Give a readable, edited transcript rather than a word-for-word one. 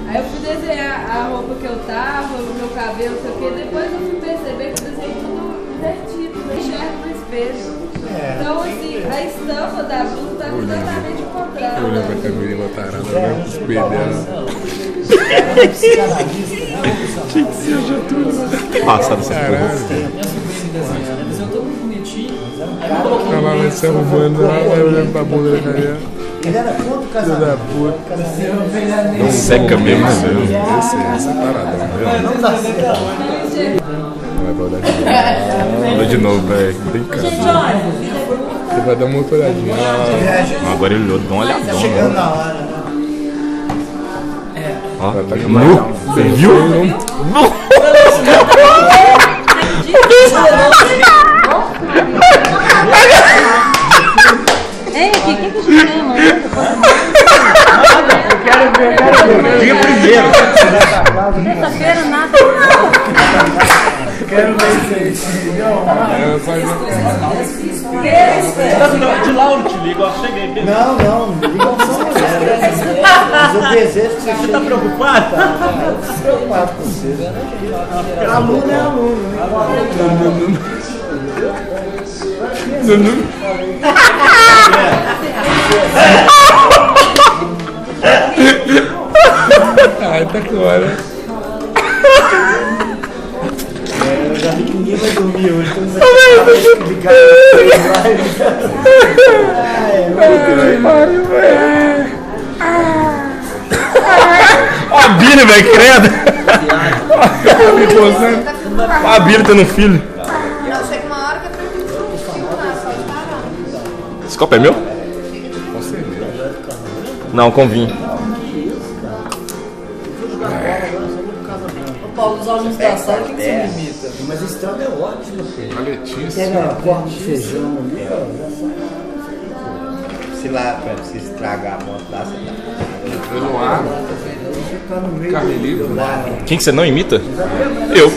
Aí eu fui desenhar a roupa que eu tava, o meu cabelo, não sei o que. Depois eu fui perceber que eu desenhei tudo invertido, eu enxergo no espelho. Então, assim, a estampa da blusa tá completamente ao contrário. Eu olhando pra Camila tarada, olhando pro espelho dela. Tinha que ser já tudo. Passado essa porra. Ela vai se arrumando lá, vai olhando pra bunda da Camila. Ele era contra o Filho casamento. da puta. Não seca mesmo, né? Essa parada, né? Não dá certo. Vai pra olhar de novo. Olha de novo, velho. Tem cara. Você vai dar uma outra olhadinha. Agora ele olhou, dá uma olhadona. Chegando na hora. Ó, Tá com nu. Você viu? Ei, aqui, quem que chama? Dia primeiro. Terça-feira, nada. Quero ver isso aí. De lá eu te ligo, ó, cheguei. Não, não liga ao som. Mas eu desejo que você chegue. Tá preocupado? Tô preocupado com você. Aluno é aluno. Ai, tá claro. Eu já vi que ninguém vai dormir hoje. Então vai ficar Ó a Billy, velho, credo. Ó a Billy tendo um filho. Não, chega uma hora que é pra gente filmar, pode parar. Esse copo é meu? Não, com vinho. Paulo, os alunos da sala, o que você me imita? Mas esse trampo é ótimo, filho. A Letícia. Pega a corte de feijão ali, ó. Se lá pra se estragar a moto lá, você tá. Eu não abro. Tá no meio Carmelito. Quem que você não imita? Eu.